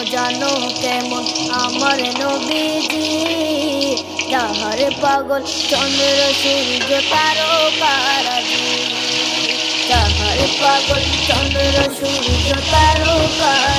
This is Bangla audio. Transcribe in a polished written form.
জানো কেমন আমার নবীজি, যাহার পাগল চন্দ্র সূর্য তারকারাজি, যাহার পাগল চন্দ্র সূর্য তারকা